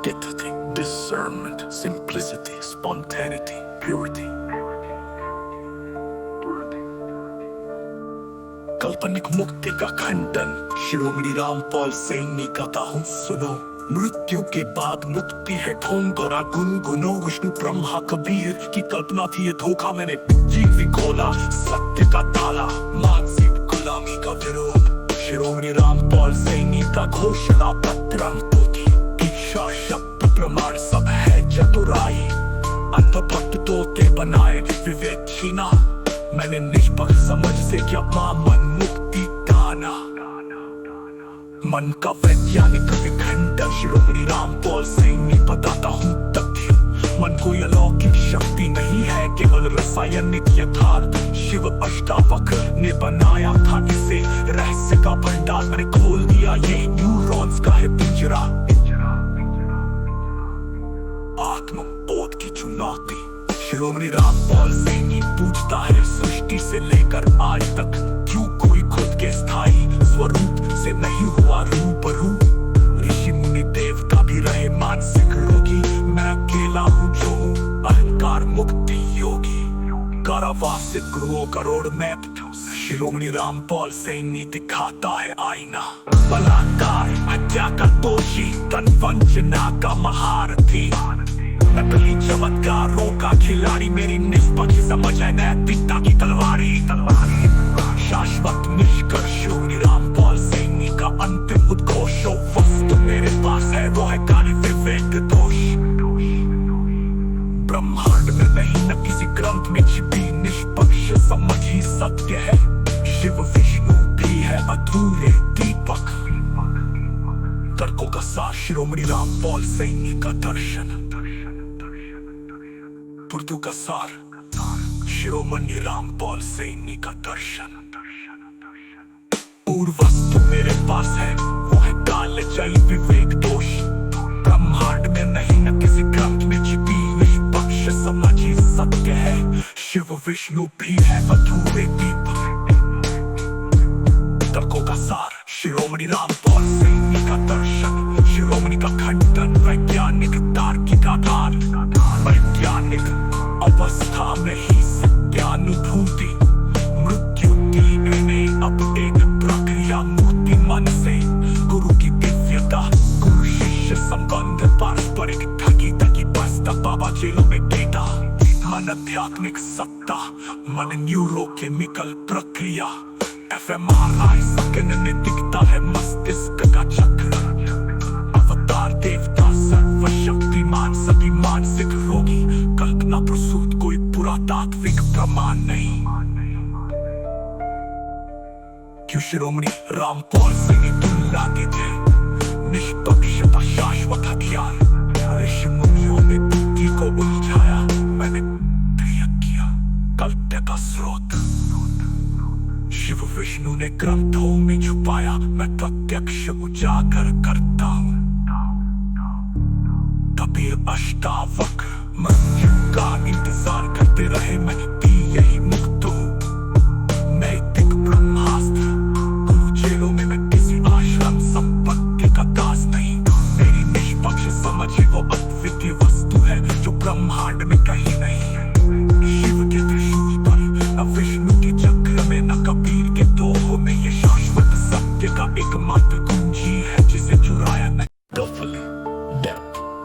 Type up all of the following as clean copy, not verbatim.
empathy, discernment, simplicity, spontaneity, purity. काल्पनिक मुक्ति का खंडन शिरोमणि रामपाल सैनी गाता हूँ सुनो। मृत्यु के बाद मुक्ति है ढोंग और गुनगुनो। विष्णु ब्रह्मा कबीर की कल्पना थी ये धोखा, मैंने जीव खोला सत्य का ताला। मानसिक गुलामी का विरोध शिरोमणि रामपाल सैनी का घोषणा पत्र। इच्छा शब्द प्रमाण सब है चतुराई। अंतभक्त तोते बनाए विवेक छीना। मैंने निष्पक्ष समझ से क्या मन मुक्ति दाना। मन का वैज्ञानिक विखंडन शिरोमणि रामपाल सैनी बताता हूँ तथ्य। मन कोई अलौकिक शक्ति नहीं है, केवल रासायनिक यथार्थ। शिव अष्टावक्र ने बनाया था इसे, रहस्य का भंडार मैंने खोल दिया। ये न्यूरॉन्स का है पिंजरा। आत्मबोध की चुनौती शिरोमणि रामपाल सैनी पूछता है सृष्टि से लेकर आज तक क्यों कोई खुद के स्थायी स्वरूप से नहीं हुआ रूबरू। ऋषि मुनि देवता भी रहे मानसिक रोगी, मैं अकेला हूँ जो अहंकार मुक्ति योगी। कारावास से गुरुओं का रोड मैप शिरोमणि रामपाल सैनी दिखाता है आईना। बलात्कार हत्या का दोषी, तन वंचना का महारथी। नकली चमत्कारों का खिलाड़ी, मेरी निष्पक्ष समझ है नैतिकता की तलवारी। शाश्वत निष्कर्ष शिरोमणि रामपाल सैनी का अंतिम उद्घोष। वस्तु मेरे पास है वो है काली विवेक दोष। ब्रह्मांड में नहीं न किसी ग्रंथ में छिपी निष्पक्ष समझ ही सत्य है। शिव विष्णु भी है अधूरे दीपक। तर्कों का सार शिरोमणि रामपाल सैनी का दर्शन। उर्दू का सार शिरोमणि रामपाल सैनी का दर्शन। पूर्व वस्तु मेरे पास है वो है काल जल विवेक दोष। ब्रह्मांड में नहीं न किसी ग्रंथ में छिपी निष्पक्ष समझ ही सत्य है। शिव विष्णु भी है अधूरे दीपक। तर्कों का सार शिरोमणि रामपाल सैनी का दर्शन। शिरोमणि का खंडन वैज्ञानिक तार्किक आधार। वैज्ञानिक अवस्था में ही सत्यानुभूति। मृत्यु डीएनए अब एक प्रक्रिया। मुक्ति मन से गुरु की दिव्यता। गुरु शिष्य संबंध पारस्परिक ठगी ठगी बसता। बाबा जेलों में डेटा। मन आध्यात्मिक सत्ता, मन न्यूरोकेमिकल प्रक्रिया। एफएमआरआई स्कैन में दिखता है मस्तिष्क का चक्र। अवतार देवता सर्वशक्तिमान, सभी मानसिक रोगी। कल्पना प्रसूत कोई पुरातात्विक प्रमाण नहीं। क्यों शिरोमणि रामपाल सैनी तुलना के थे निष्पक्षता शाश्वत हथियार। ऋषि मुनियों ने बुद्धि को उलझाया, मैंने प्रयोग किया कल्प्य का स्रोत। शिव विष्णु ने ग्रंथों में छुपाया, मैं प्रत्यक्ष उजागर करता हूँ। कबीर अष्टावक्र मृत्यु का इंतजार करते रहे, मैं भी यही मुक्त हूँ। नैतिक ब्रह्मास्त्र गुरु जेलों में मैं किसी आश्रम संपत्ति का दास नहीं। मेरी निष्पक्ष समझ वो अद्वितीय वस्तु है जो ब्रह्मांड में कहीं नहीं है। शिव के त्रिशूल पर न विष्णु के चक्र में न कबीर के दोहों में, ये शाश्वत सत्य का एकमात्र कुंजी है जिसे चुराया नहीं।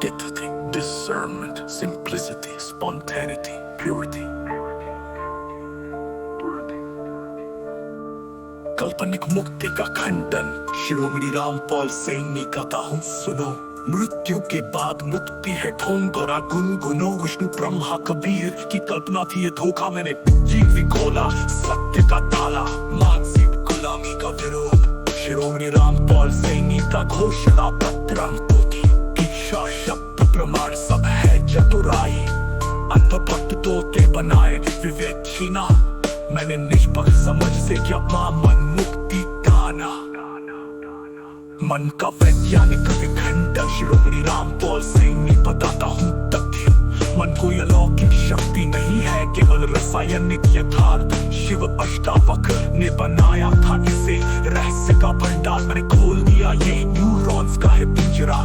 Empathy, discernment, simplicity, spontaneity, purity. काल्पनिक मुक्ति का खंडन शिरोमणि रामपाल सैनी गाता हूँ सुनो। मृत्यु के बाद मुक्ति है ढोंग और गुनगुनो। विष्णु ब्रह्मा कबीर की कल्पना थी ये धोखा, मैंने जीव खोला सत्य का ताला। मानसिक गुलामी का विरोध शिरोमणि रामपाल सैनी का घोषणा पत्र। इच्छा शब्द प्रमाण सब है चतुराई। अंतभक्त तोते बनाए विवेक छीना। मैंने निष्पक्ष समझ से क्या मन मुक्ति दाना। मन का वैज्ञानिक विखंडन शिरोमणि रामपाल सैनी बताता हूँ तथ्य। मन कोई अलौकिक शक्ति नहीं है, केवल रासायनिक यथार्थ। शिव अष्टावक्र ने बनाया था इसे, रहस्य का भंडार मैंने खोल दिया। ये न्यूरॉन्स का है पिंजरा।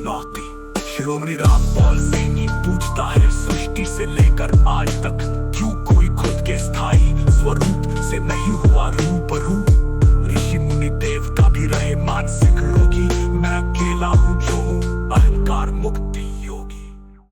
चुनौती। शिरोमणि रामपाल सैनी पूछता है सृष्टि से लेकर आज तक, क्यों कोई खुद के स्थायी स्वरूप से नहीं हुआ रूबरू। ऋषि मुनि देवता भी रहे मानसिक